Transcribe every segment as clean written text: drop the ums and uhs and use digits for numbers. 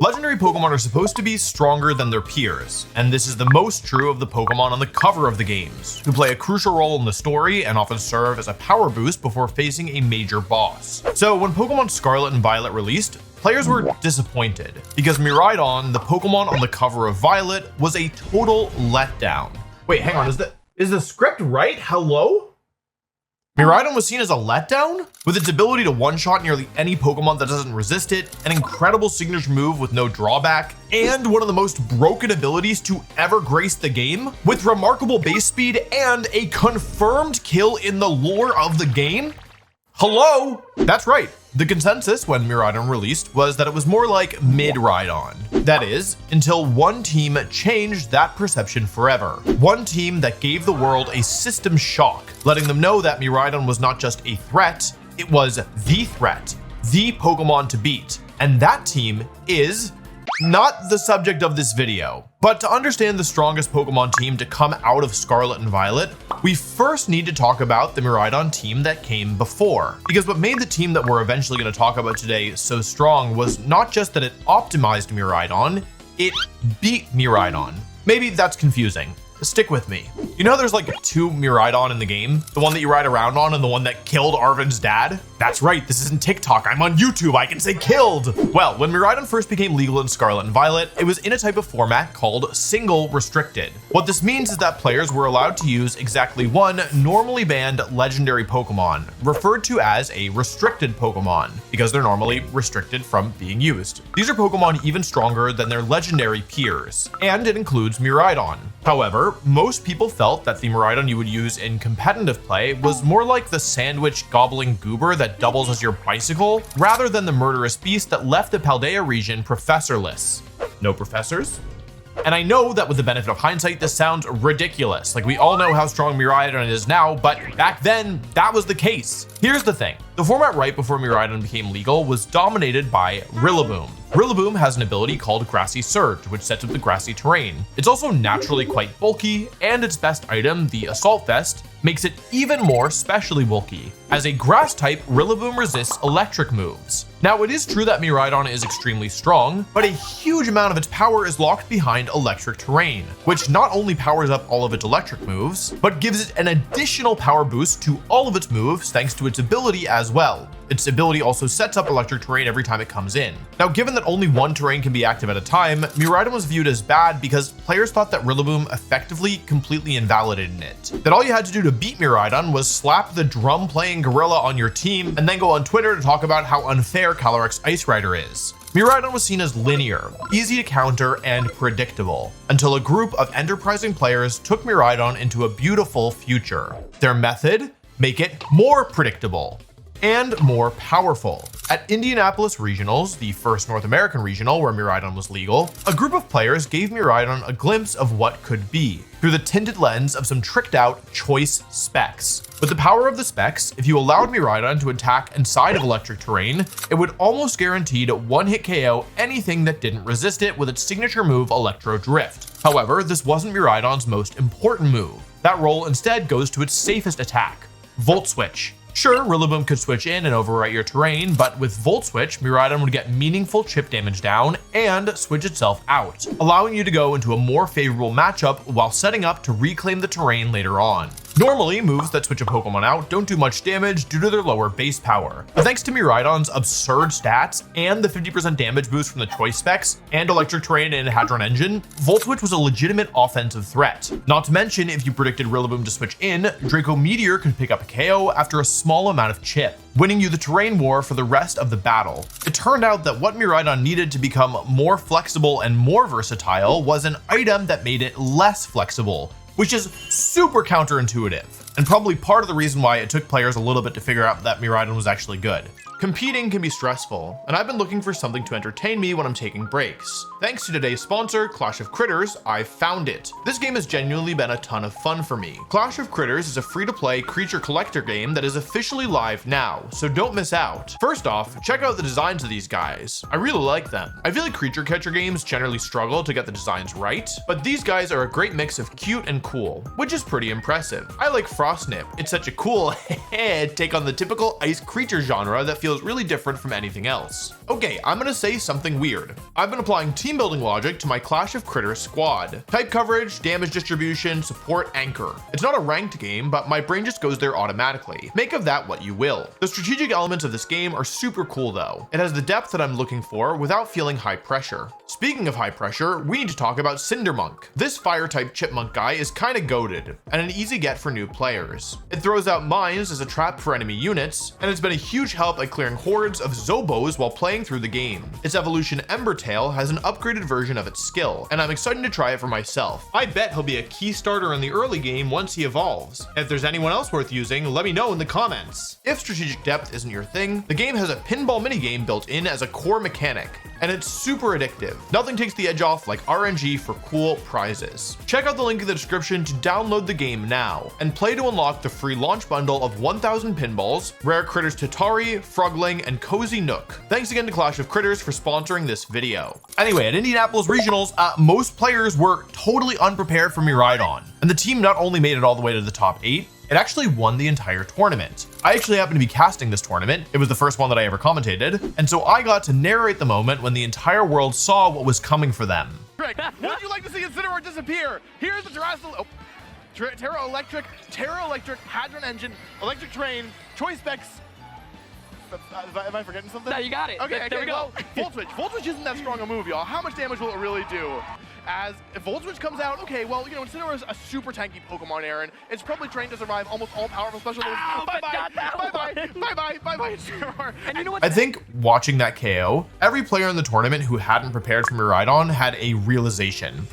Legendary Pokemon are supposed to be stronger than their peers, and this is the most true of the Pokemon on the cover of the games, who play a crucial role in the story and often serve as a power boost before facing a major boss. So when Pokemon Scarlet and Violet released, players were disappointed, because Miraidon, the Pokemon on the cover of Violet, was a total letdown. Wait, hang on, is the script right? Hello? Miraidon was seen as a letdown? With its ability to one-shot nearly any Pokemon that doesn't resist it, an incredible signature move with no drawback, and one of the most broken abilities to ever grace the game, with remarkable base speed and a confirmed kill in the lore of the game? Hello? That's right. The consensus when Miraidon released was that it was more like mid-Rhydon. That is, until one team changed that perception forever. One team that gave the world a system shock, letting them know that Miraidon was not just a threat, it was the threat, the Pokemon to beat. And that team is not the subject of this video. But to understand the strongest Pokemon team to come out of Scarlet and Violet, we first need to talk about the Miraidon team that came before. Because what made the team that we're eventually going to talk about today so strong was not just that it optimized Miraidon, it beat Miraidon. Maybe that's confusing. Stick with me. You know there's like 2 Miraidon in the game? The one that you ride around on and the one that killed Arven's dad? That's right, this isn't TikTok, I'm on YouTube, I can say killed! Well, when Miraidon first became legal in Scarlet and Violet, it was in a type of format called single restricted. What this means is that players were allowed to use exactly one normally banned legendary Pokemon, referred to as a restricted Pokemon, because they're normally restricted from being used. These are Pokemon even stronger than their legendary peers, and it includes Miraidon. However, most people felt that the Miraidon you would use in competitive play was more like the sandwich gobbling goober that doubles as your bicycle, rather than the murderous beast that left the Paldea region professorless. No professors? And I know that with the benefit of hindsight, this sounds ridiculous. Like, we all know how strong Miraidon is now, but back then, that was the case. Here's the thing. The format right before Miraidon became legal was dominated by Rillaboom. Rillaboom has an ability called Grassy Surge, which sets up the grassy terrain. It's also naturally quite bulky, and its best item, the Assault Vest, makes it even more specially bulky. As a grass type, Rillaboom resists electric moves. Now, it is true that Miraidon is extremely strong, but a huge amount of its power is locked behind electric terrain, which not only powers up all of its electric moves, but gives it an additional power boost to all of its moves thanks to its ability as well. Its ability also sets up electric terrain every time it comes in. Now, given that only one terrain can be active at a time, Miraidon was viewed as bad because players thought that Rillaboom effectively completely invalidated it. That all you had to do to beat Miraidon was slap the drum-playing gorilla on your team and then go on Twitter to talk about how unfair Calyrex Ice Rider is. Miraidon was seen as linear, easy to counter, and predictable, until a group of enterprising players took Miraidon into a beautiful future. Their method? Make it more predictable and more powerful. At Indianapolis Regionals, the first North American regional where Miraidon was legal, a group of players gave Miraidon a glimpse of what could be, through the tinted lens of some tricked out choice specs. With the power of the specs, if you allowed Miraidon to attack inside of electric terrain, it would almost guaranteed one-hit KO anything that didn't resist it with its signature move Electro Drift. However, this wasn't Miraidon's most important move. That role instead goes to its safest attack, Volt Switch. Sure, Rillaboom could switch in and overwrite your terrain, but with Volt Switch, Miraidon would get meaningful chip damage down and switch itself out, allowing you to go into a more favorable matchup while setting up to reclaim the terrain later on. Normally, moves that switch a Pokemon out don't do much damage due to their lower base power. But thanks to Miraidon's absurd stats and the 50% damage boost from the choice specs and electric terrain and Hadron Engine, Volt Switch was a legitimate offensive threat. Not to mention, if you predicted Rillaboom to switch in, Draco Meteor could pick up a KO after a small amount of chip, winning you the terrain war for the rest of the battle. It turned out that what Miraidon needed to become more flexible and more versatile was an item that made it less flexible, which is super counterintuitive, and probably part of the reason why it took players a little bit to figure out that Miraidon was actually good. Competing can be stressful, and I've been looking for something to entertain me when I'm taking breaks. Thanks to today's sponsor, Clash of Critters, I've found it. This game has genuinely been a ton of fun for me. Clash of Critters is a free-to-play creature collector game that is officially live now, so don't miss out. First off, check out the designs of these guys. I really like them. I feel like creature catcher games generally struggle to get the designs right, but these guys are a great mix of cute and cool, which is pretty impressive. I like Frostnip. It's such a cool take on the typical ice creature genre that feels feels really different from anything else. Okay, I'm gonna say something weird. I've been applying team building logic to my Clash of Critters squad. Type coverage, damage distribution, support, anchor. It's not a ranked game, but my brain just goes there automatically. Make of that what you will. The strategic elements of this game are super cool though. It has the depth that I'm looking for without feeling high pressure. Speaking of high pressure, we need to talk about Cindermonk. This fire type chipmunk guy is kinda goated, and an easy get for new players. It throws out mines as a trap for enemy units, and it's been a huge help at clearing hordes of Zobos while playing through the game. Its evolution Embertail has an upgraded version of its skill, and I'm excited to try it for myself. I bet he'll be a key starter in the early game once he evolves. If there's anyone else worth using, let me know in the comments. If strategic depth isn't your thing, the game has a pinball minigame built in as a core mechanic, and it's super addictive. Nothing takes the edge off like RNG for cool prizes. Check out the link in the description to download the game now, and play to unlock the free launch bundle of 1000 pinballs, rare critters Tatari, Frogling, and Cozy Nook. Thanks again to Clash of Critters for sponsoring this video. Anyway, at Indianapolis Regionals, most players were totally unprepared for Miraidon, and the team not only made it all the way to the top 8, it actually won the entire tournament. I actually happened to be casting this tournament. It was the first one that I ever commentated, and so I got to narrate the moment when the entire world saw what was coming for them. Would you like to see Incineroar disappear? Here's the Tera Electric, Hadron Engine, Electric Train, Choice Specs. Am I forgetting something? No, you got it. Okay, there we go. Well, Volt Switch isn't that strong a move, y'all. How much damage will it really do? As if Volt Switch comes out, okay, well, you know, Incineroar is a super tanky Pokemon, Aaron. It's probably trained to survive almost all powerful special moves. Bye-bye, Incineroar. And you know what? I think watching that KO, every player in the tournament who hadn't prepared for Miraidon had a realization.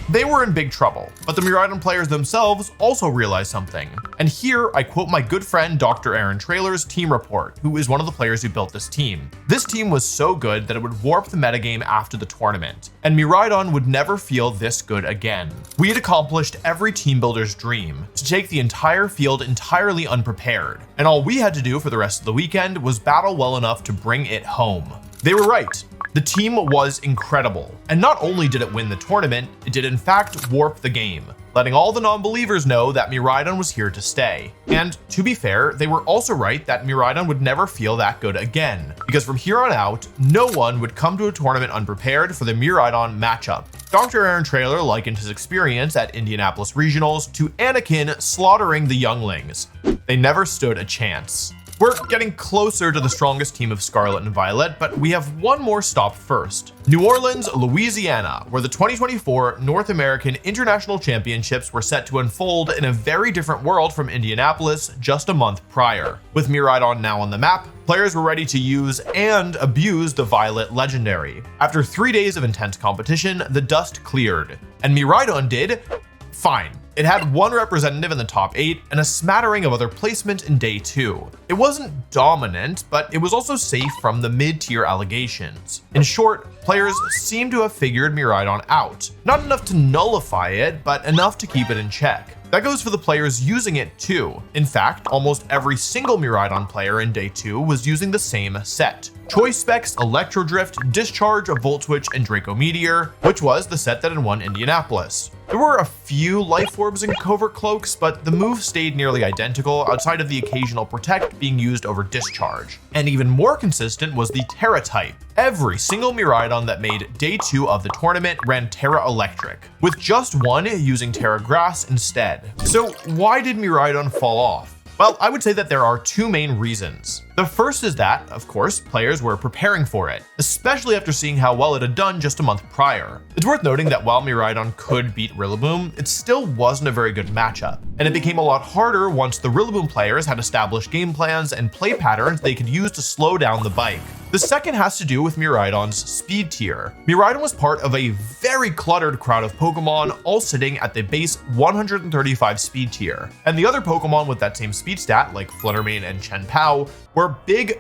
They were in big trouble, but the Miraidon players themselves also realized something. And here I quote my good friend Dr. Aaron Trailer's team report, who is one of the players who built this team. This team was so good that it would warp the metagame after the tournament, and Miraidon would never feel this good again. We had accomplished every team builder's dream, to take the entire field entirely unprepared, and all we had to do for the rest of the weekend was battle well enough to bring it home. They were right. The team was incredible, and not only did it win the tournament, it did in fact warp the game, letting all the non-believers know that Miraidon was here to stay. And to be fair, they were also right that Miraidon would never feel that good again, because from here on out, no one would come to a tournament unprepared for the Miraidon matchup. Dr. Aaron Trailer likened his experience at Indianapolis Regionals to Anakin slaughtering the younglings. They never stood a chance. We're getting closer to the strongest team of Scarlet and Violet, but we have one more stop first. New Orleans, Louisiana, where the 2024 North American International Championships were set to unfold in a very different world from Indianapolis just a month prior. With Miraidon now on the map, players were ready to use and abuse the Violet legendary. After 3 days of intense competition, the dust cleared, and Miraidon did fine. It had one representative in the top 8 and a smattering of other placement in day 2. It wasn't dominant, but it was also safe from the mid-tier allegations. In short, players seem to have figured Miraidon out. Not enough to nullify it, but enough to keep it in check. That goes for the players using it too. In fact, almost every single Miraidon player in day 2 was using the same set. Choice Specs, Electro Drift, Discharge, Volt Switch, and Draco Meteor, which was the set that had won Indianapolis. There were a few Life Orbs and Covert Cloaks, but the move stayed nearly identical outside of the occasional Protect being used over Discharge. And even more consistent was the Tera type. Every single Miraidon that made day 2 of the tournament ran Tera Electric, with just one using Tera Grass instead. So why did Miraidon fall off? Well, I would say that there are two main reasons. The first is that, of course, players were preparing for it, especially after seeing how well it had done just a month prior. It's worth noting that while Miraidon could beat Rillaboom, it still wasn't a very good matchup, and it became a lot harder once the Rillaboom players had established game plans and play patterns they could use to slow down the bike. The second has to do with Miraidon's speed tier. Miraidon was part of a very cluttered crowd of Pokemon, all sitting at the base 135 speed tier, and the other Pokemon with that same speed stat, like Fluttermane and Chien-Pao, were big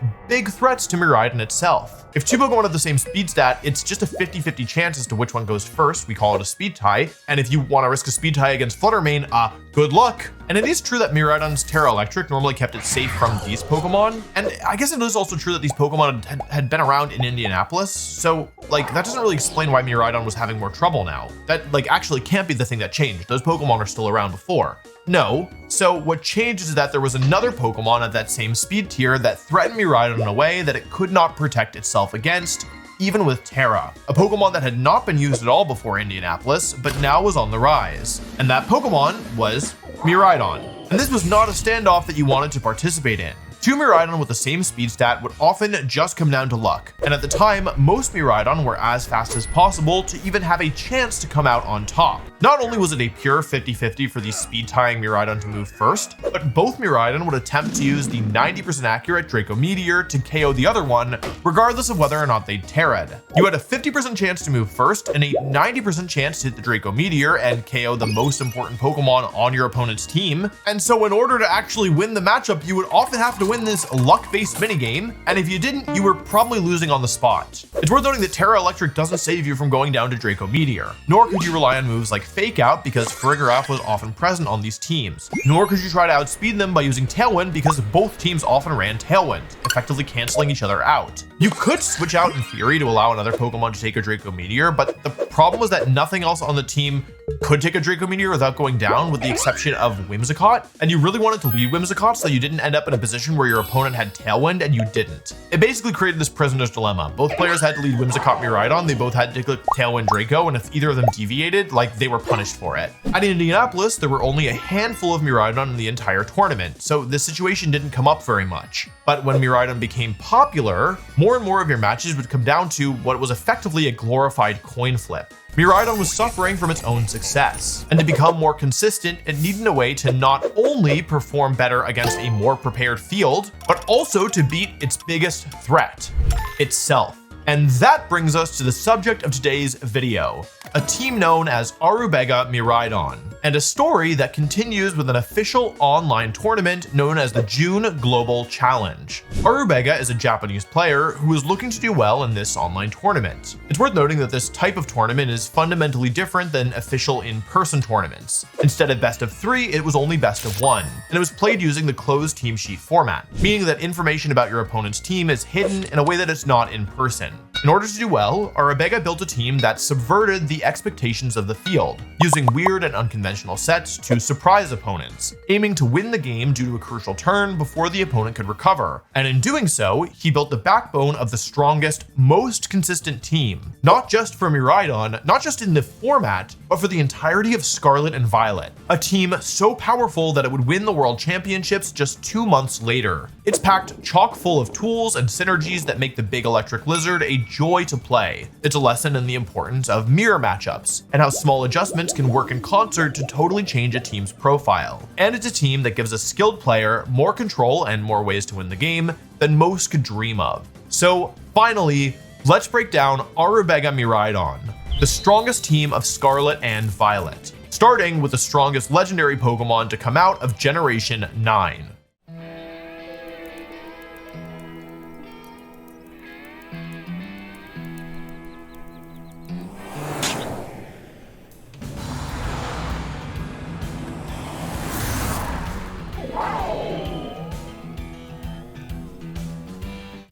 threats to Miraidon itself. If two Pokemon have the same speed stat, it's just a 50-50 chance as to which one goes first. We call it a speed tie. And if you want to risk a speed tie against Fluttermane, good luck. And it is true that Miraidon's Tera Electric normally kept it safe from these Pokemon. And I guess it is also true that these Pokemon had Whimsicott had been around in Indianapolis, so like that doesn't really explain why Miraidon was having more trouble now. That like actually can't be the thing that changed. Those Pokemon are still around before. No. So what changed is that there was another Pokemon at that same speed tier that threatened Miraidon in a way that it could not protect itself against, even with Tera, a Pokemon that had not been used at all before Indianapolis, but now was on the rise. And that Pokemon was Miraidon. And this was not a standoff that you wanted to participate in. Two Miraidon with the same speed stat would often just come down to luck, and at the time, most Miraidon were as fast as possible to even have a chance to come out on top. Not only was it a pure 50-50 for the speed-tying Miraidon to move first, but both Miraidon would attempt to use the 90% accurate Draco Meteor to KO the other one, regardless of whether or not they'd Tera'd. You had a 50% chance to move first and a 90% chance to hit the Draco Meteor and KO the most important Pokemon on your opponent's team, and so in order to actually win the matchup, you would often have to win this luck-based minigame, and if you didn't, you were probably losing on the spot. It's worth noting that Tera Electric doesn't save you from going down to Draco Meteor, nor could you rely on moves like Fake Out because Farigiraf was often present on these teams, nor could you try to outspeed them by using Tailwind because both teams often ran Tailwind, effectively canceling each other out. You could switch out in theory to allow another Pokemon to take a Draco Meteor, but the problem was that nothing else on the team could take a Draco Meteor without going down, with the exception of Whimsicott, and you really wanted to lead Whimsicott so you didn't end up in a position where your opponent had Tailwind and you didn't. It basically created this prisoner's dilemma. Both players had to lead Whimsicott Miraidon, they both had to click Tailwind Draco, and if either of them deviated, like, they were punished for it. At Indianapolis, there were only a handful of Miraidon in the entire tournament, so this situation didn't come up very much. But when Miraidon became popular, more and more of your matches would come down to what was effectively a glorified coin flip. Miraidon was suffering from its own success, and to become more consistent, it needed a way to not only perform better against a more prepared field, but also to beat its biggest threat, itself. And that brings us to the subject of today's video, a team known as Arubega Miraidon, and a story that continues with an official online tournament known as the June Global Challenge. Arubega is a Japanese player who is looking to do well in this online tournament. It's worth noting that this type of tournament is fundamentally different than official in-person tournaments. Instead of best of 3, it was only best of 1, and it was played using the closed team sheet format, meaning that information about your opponent's team is hidden in a way that it's not in person. In order to do well, Arubega built a team that subverted the expectations of the field, using weird and unconventional sets to surprise opponents, aiming to win the game due to a crucial turn before the opponent could recover. And in doing so, he built the backbone of the strongest, most consistent team, not just for Miraidon, not just in the format, but for the entirety of Scarlet and Violet, a team so powerful that it would win the World Championships just 2 months later. It's packed chock full of tools and synergies that make the big electric lizard a joy to play. It's a lesson in the importance of mirror matchups and how small adjustments can work in concert to totally change a team's profile. And it's a team that gives a skilled player more control and more ways to win the game than most could dream of. So finally, let's break down Arubega Miraidon, the strongest team of Scarlet and Violet, starting with the strongest legendary Pokemon to come out of Generation 9.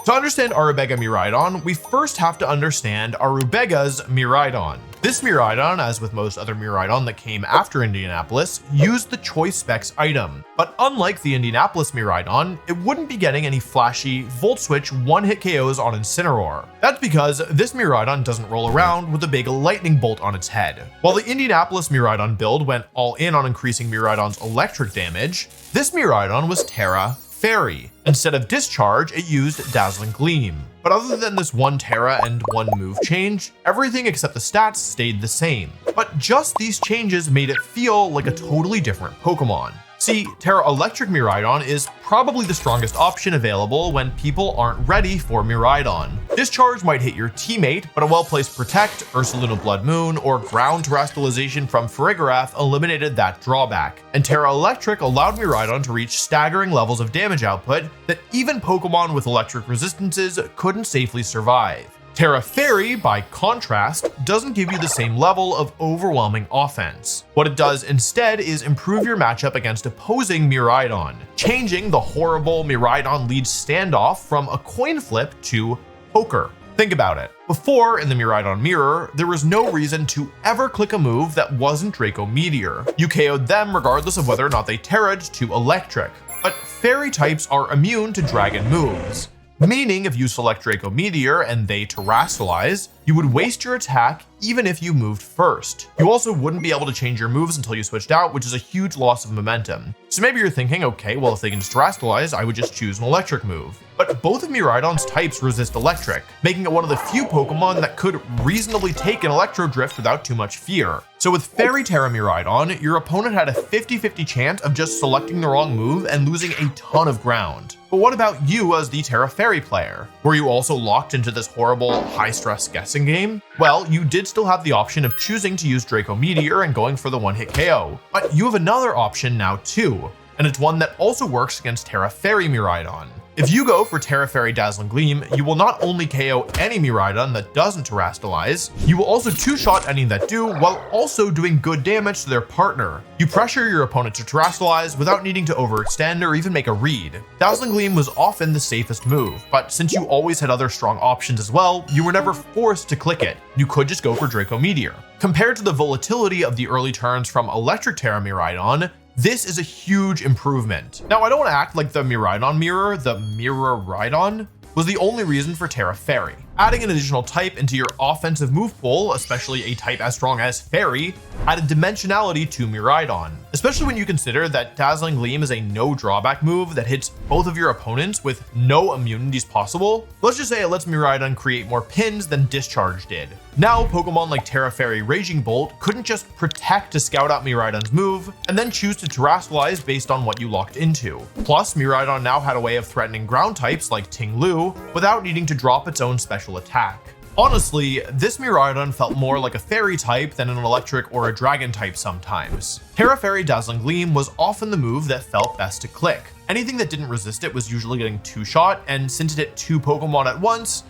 To understand Arubega Miraidon, we first have to understand Arubega's Miraidon. This Miraidon, as with most other Miraidon that came after Indianapolis, used the Choice Specs item. But unlike the Indianapolis Miraidon, it wouldn't be getting any flashy Volt Switch one-hit KOs on Incineroar. That's because this Miraidon doesn't roll around with a big lightning bolt on its head. While the Indianapolis Miraidon build went all in on increasing Miraidon's electric damage, this Miraidon was Tera Fairy. Instead of Discharge, it used Dazzling Gleam. But other than this one Tera and one move change, everything except the stats stayed the same. But just these changes made it feel like a totally different Pokemon. See, Tera Electric Miraidon is probably the strongest option available when people aren't ready for Miraidon. Discharge might hit your teammate, but a well-placed Protect, Ursaluna Blood Moon, or Ground Terrestrialization from Farigiraf eliminated that drawback. And Tera Electric allowed Miraidon to reach staggering levels of damage output that even Pokemon with electric resistances couldn't safely survive. Tera Fairy, by contrast, doesn't give you the same level of overwhelming offense. What it does instead is improve your matchup against opposing Miraidon, changing the horrible Miraidon lead standoff from a coin flip to poker. Think about it. Before, in the Miraidon mirror, there was no reason to ever click a move that wasn't Draco Meteor. You KO'd them regardless of whether or not they Terra'd to Electric. But Fairy types are immune to Dragon moves. Meaning if you select Draco Meteor and they Terrastallize, you would waste your attack even if you moved first. You also wouldn't be able to change your moves until you switched out, which is a huge loss of momentum. So maybe you're thinking, okay, well if they can just Terrastallize, I would just choose an Electric move. But both of Miraidon's types resist Electric, making it one of the few Pokemon that could reasonably take an Electro Drift without too much fear. So with Fairy Tera Miraidon, your opponent had a 50-50 chance of just selecting the wrong move and losing a ton of ground. But what about you as the Tera Fairy player? Were you also locked into this horrible, high-stress guessing game? Well, you did still have the option of choosing to use Draco Meteor and going for the one-hit KO. But you have another option now too, and it's one that also works against Tera Fairy Miraidon. If you go for Tera Fairy Dazzling Gleam, you will not only KO any Miraidon that doesn't Terrastallize, you will also two-shot any that do, while also doing good damage to their partner. You pressure your opponent to Terrastallize without needing to overextend or even make a read. Dazzling Gleam was often the safest move, but since you always had other strong options as well, you were never forced to click it. You could just go for Draco Meteor. Compared to the volatility of the early turns from Electric Tera Miraidon, this is a huge improvement. Now, I don't want to act like the Miraidon mirror, the Miraidon, was the only reason for Tera Fairy. Adding an additional type into your offensive move pool, especially a type as strong as Fairy, added dimensionality to Miraidon, especially when you consider that Dazzling Gleam is a no drawback move that hits both of your opponents with no immunities possible. Let's just say it lets Miraidon create more pins than Discharge did. Now, Pokemon like Tera Fairy Raging Bolt couldn't just protect to scout out Miraidon's move and then choose to Terrastallize based on what you locked into. Plus, Miraidon now had a way of threatening ground types like Ting Lu without needing to drop its own special attack. Honestly, this Miraidon felt more like a Fairy type than an Electric or a Dragon type sometimes. Tera Fairy Dazzling Gleam was often the move that felt best to click. Anything that didn't resist it was usually getting two-shot, and since it hit two Pokemon at once,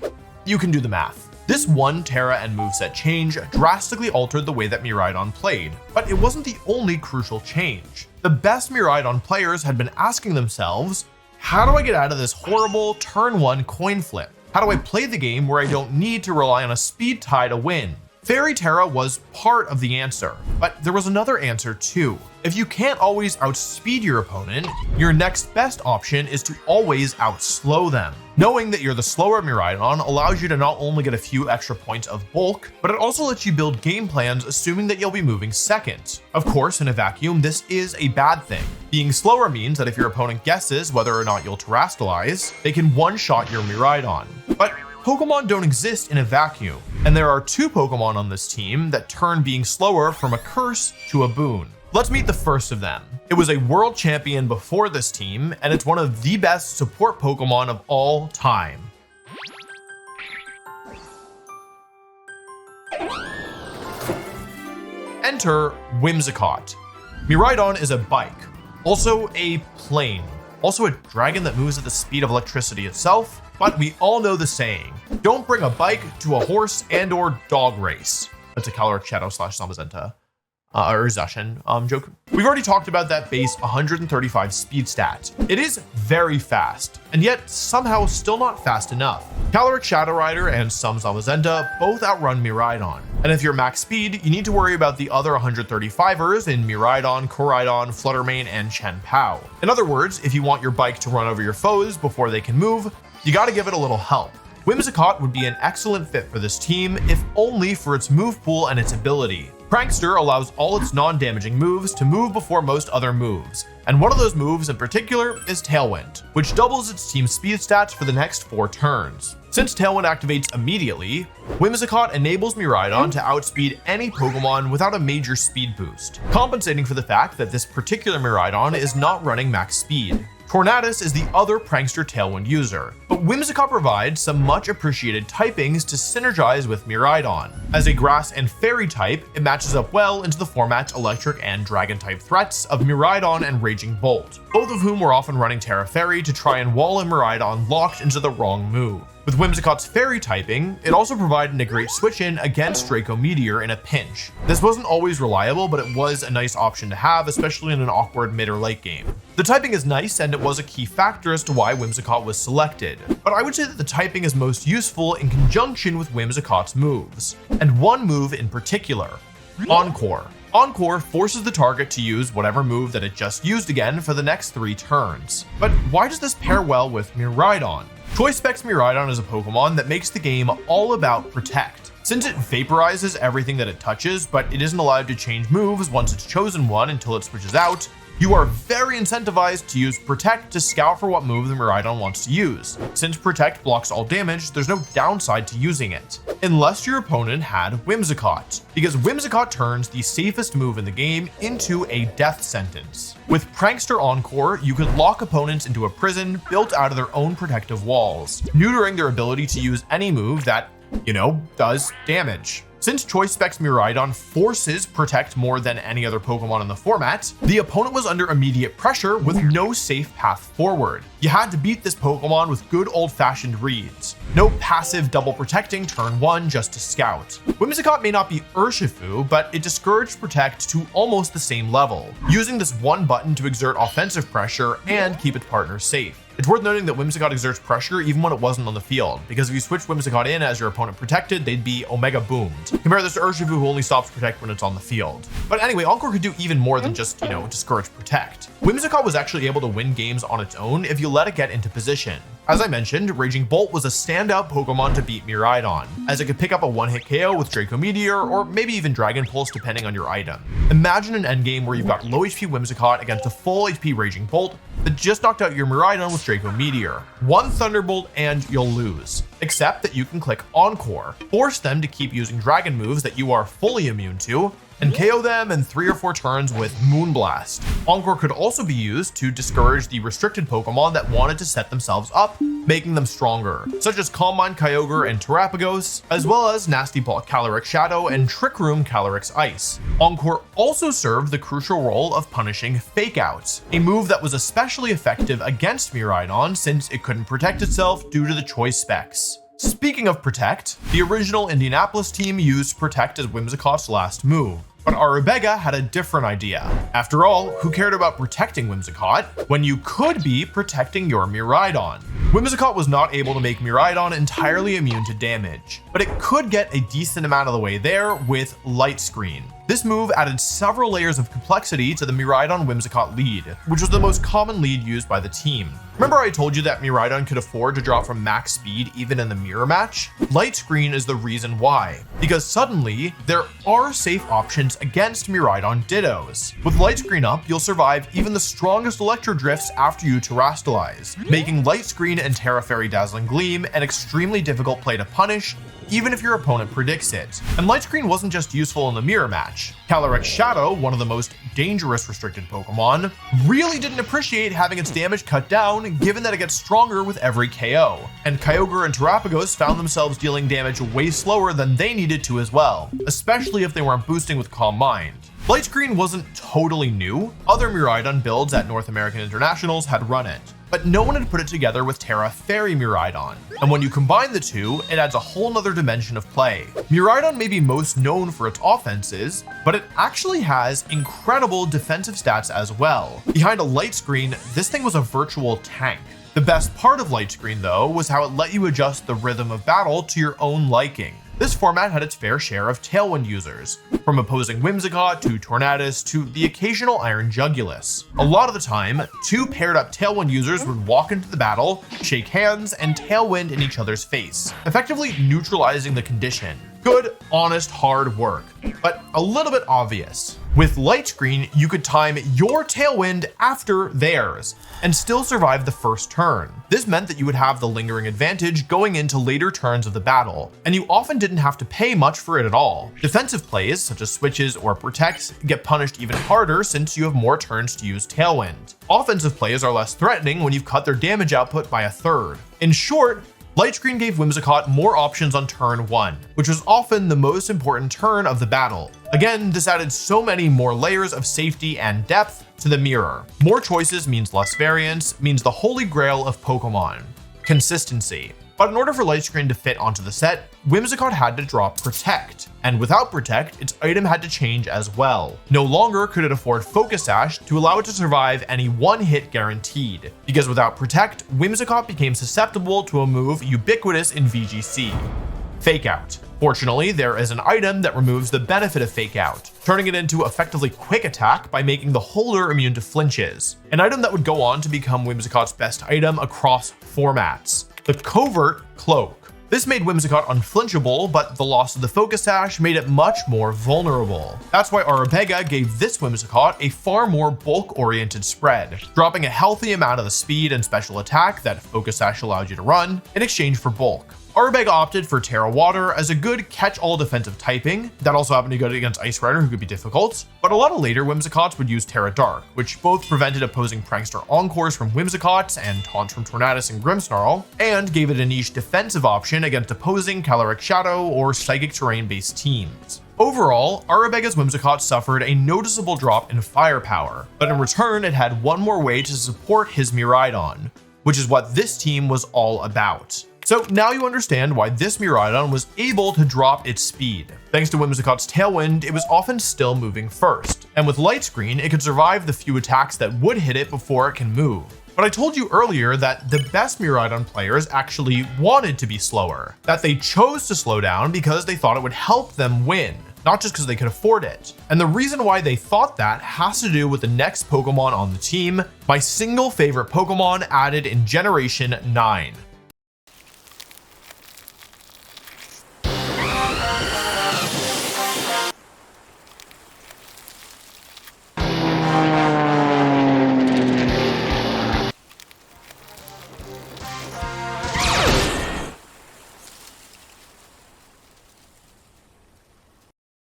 you can do the math. This one Tera and moveset change drastically altered the way that Miraidon played, but it wasn't the only crucial change. The best Miraidon players had been asking themselves, how do I get out of this horrible turn 1 coin flip? How do I play the game where I don't need to rely on a speed tie to win? Fairy Tera was part of the answer, but there was another answer too. If you can't always outspeed your opponent, your next best option is to always outslow them. Knowing that you're the slower Miraidon allows you to not only get a few extra points of bulk, but it also lets you build game plans assuming that you'll be moving second. Of course, in a vacuum, this is a bad thing. Being slower means that if your opponent guesses whether or not you'll Terrastallize, they can one-shot your Miraidon. But Pokemon don't exist in a vacuum, and there are two Pokemon on this team that turn being slower from a curse to a boon. Let's meet the first of them. It was a world champion before this team, and it's one of the best support Pokemon of all time. Enter Whimsicott. Miraidon is a bike, also a plane, also a dragon that moves at the speed of electricity itself, but we all know the saying, don't bring a bike to a horse and or dog race. That's a Caloric Shadow / Zamazenta. Or Zacian joke. We've already talked about that base 135 speed stat. It is very fast, and yet somehow still not fast enough. Caloric Shadow Rider and some Zamazenta both outrun Miraidon. And if you're max speed, you need to worry about the other 135ers in Miraidon, Koraidon, Fluttermane, and Chien-Pao. In other words, if you want your bike to run over your foes before they can move, you gotta give it a little help. Whimsicott would be an excellent fit for this team, if only for its move pool and its ability. Prankster allows all its non-damaging moves to move before most other moves, and one of those moves in particular is Tailwind, which doubles its team's speed stats for the next 4 turns. Since Tailwind activates immediately, Whimsicott enables Miraidon to outspeed any Pokemon without a major speed boost, compensating for the fact that this particular Miraidon is not running max speed. Tornadus is the other Prankster Tailwind user, but Whimsicott provides some much appreciated typings to synergize with Miraidon. As a Grass and Fairy type, it matches up well into the format's Electric and Dragon type threats of Miraidon and Raging Bolt, both of whom were often running Tera Fairy to try and wall a Miraidon locked into the wrong move. With Whimsicott's fairy typing, it also provided a great switch-in against Draco Meteor in a pinch. This wasn't always reliable, but it was a nice option to have, especially in an awkward mid or late game. The typing is nice, and it was a key factor as to why Whimsicott was selected, but I would say that the typing is most useful in conjunction with Whimsicott's moves, and one move in particular, Encore. Encore forces the target to use whatever move that it just used again for the next 3 turns. But why does this pair well with Miraidon? Choice Specs Miraidon is a Pokemon that makes the game all about Protect. Since it vaporizes everything that it touches, but it isn't allowed to change moves once it's chosen one until it switches out, you are very incentivized to use Protect to scout for what move the Miraidon wants to use. Since Protect blocks all damage, there's no downside to using it, unless your opponent had Whimsicott, because Whimsicott turns the safest move in the game into a death sentence. With Prankster Encore, you could lock opponents into a prison built out of their own protective walls, neutering their ability to use any move that, does damage. Since Choice Specs Miraidon forces Protect more than any other Pokemon in the format, the opponent was under immediate pressure with no safe path forward. You had to beat this Pokemon with good old-fashioned reads. No passive double protecting turn 1 just to scout. Whimsicott may not be Urshifu, but it discouraged Protect to almost the same level, using this one button to exert offensive pressure and keep its partner safe. It's worth noting that Whimsicott exerts pressure even when it wasn't on the field, because if you switch Whimsicott in as your opponent protected, they'd be Omega Boomed. Compare this to Urshifu, who only stops Protect when it's on the field. But anyway, Encore could do even more than just, discourage Protect. Whimsicott was actually able to win games on its own if you let it get into position. As I mentioned, Raging Bolt was a standout Pokemon to beat Miraidon, as it could pick up a one-hit KO with Draco Meteor, or maybe even Dragon Pulse depending on your item. Imagine an endgame where you've got low HP Whimsicott against a full HP Raging Bolt that just knocked out your Miraidon with Draco Meteor. One Thunderbolt and you'll lose. Except that you can click Encore, force them to keep using dragon moves that you are fully immune to, and KO them in 3 or 4 turns with Moonblast. Encore could also be used to discourage the restricted Pokemon that wanted to set themselves up, making them stronger, such as Calm Mind Kyogre and Terapagos, as well as Nasty Ball Calyrex Shadow and Trick Room Calyrex Ice. Encore also served the crucial role of punishing Fake Outs, a move that was especially effective against Miraidon since it couldn't protect itself due to the choice specs. Speaking of Protect, the original Indianapolis team used Protect as Whimsicott's last move, but Arubega had a different idea. After all, who cared about protecting Whimsicott when you could be protecting your Miraidon? Whimsicott was not able to make Miraidon entirely immune to damage, but it could get a decent amount of the way there with Light Screen. This move added several layers of complexity to the Miraidon Whimsicott lead, which was the most common lead used by the team. Remember I told you that Miraidon could afford to drop from max speed even in the mirror match? Light Screen is the reason why, because suddenly there are safe options against Miraidon Dittos. With Light Screen up, you'll survive even the strongest Electro Drifts after you Terrastalize, making Light Screen and Tera Fairy Dazzling Gleam an extremely difficult play to punish, even if your opponent predicts it. And Light Screen wasn't just useful in the mirror match. Calyrex Shadow, one of the most dangerous restricted Pokemon, really didn't appreciate having its damage cut down, given that it gets stronger with every KO. And Kyogre and Terapagos found themselves dealing damage way slower than they needed to as well, especially if they weren't boosting with Calm Mind. Light Screen wasn't totally new. Other Miraidon builds at North American Internationals had run it, but no one had put it together with Tera Fairy Miraidon. And when you combine the two, it adds a whole nother dimension of play. Miraidon may be most known for its offenses, but it actually has incredible defensive stats as well. Behind a Light Screen, this thing was a virtual tank. The best part of Light Screen, though, was how it let you adjust the rhythm of battle to your own liking. This format had its fair share of Tailwind users, from opposing Whimsicott to Tornadus to the occasional Iron Jugulus. A lot of the time, 2 paired up Tailwind users would walk into the battle, shake hands, and Tailwind in each other's face, effectively neutralizing the condition. Good, honest, hard work, but a little bit obvious. With Light Screen, you could time your Tailwind after theirs and still survive the first turn. This meant that you would have the lingering advantage going into later turns of the battle, and you often didn't have to pay much for it at all. Defensive plays, such as switches or protects, get punished even harder since you have more turns to use Tailwind. Offensive plays are less threatening when you've cut their damage output by a third. In short, Light Screen gave Whimsicott more options on turn 1, which was often the most important turn of the battle. Again, this added so many more layers of safety and depth to the mirror. More choices means less variance, means the holy grail of Pokemon: consistency. But in order for Light Screen to fit onto the set, Whimsicott had to drop Protect, and without Protect, its item had to change as well. No longer could it afford Focus Sash to allow it to survive any one hit guaranteed, because without Protect, Whimsicott became susceptible to a move ubiquitous in VGC: Fake Out. Fortunately, there is an item that removes the benefit of Fake Out, turning it into effectively Quick Attack by making the holder immune to flinches, an item that would go on to become Whimsicott's best item across formats: the Covert Cloak. This made Whimsicott unflinchable, but the loss of the Focus Sash made it much more vulnerable. That's why Arubega gave this Whimsicott a far more bulk-oriented spread, dropping a healthy amount of the speed and special attack that Focus Sash allowed you to run in exchange for bulk. Arubega opted for Tera Water as a good catch-all defensive typing that also happened to be good against Ice Rider, who could be difficult, but a lot of later Whimsicotts would use Tera Dark, which both prevented opposing Prankster Encores from Whimsicott and taunts from Tornadus and Grimmsnarl, and gave it a niche defensive option against opposing Caloric Shadow or Psychic Terrain-based teams. Overall, Arubega's Whimsicott suffered a noticeable drop in firepower, but in return it had one more way to support his Miraidon, which is what this team was all about. So now you understand why this Miraidon was able to drop its speed. Thanks to Whimsicott's Tailwind, it was often still moving first, and with Light Screen, it could survive the few attacks that would hit it before it can move. But I told you earlier that the best Miraidon players actually wanted to be slower, that they chose to slow down because they thought it would help them win, not just because they could afford it. And the reason why they thought that has to do with the next Pokemon on the team, my single favorite Pokemon added in Generation 9.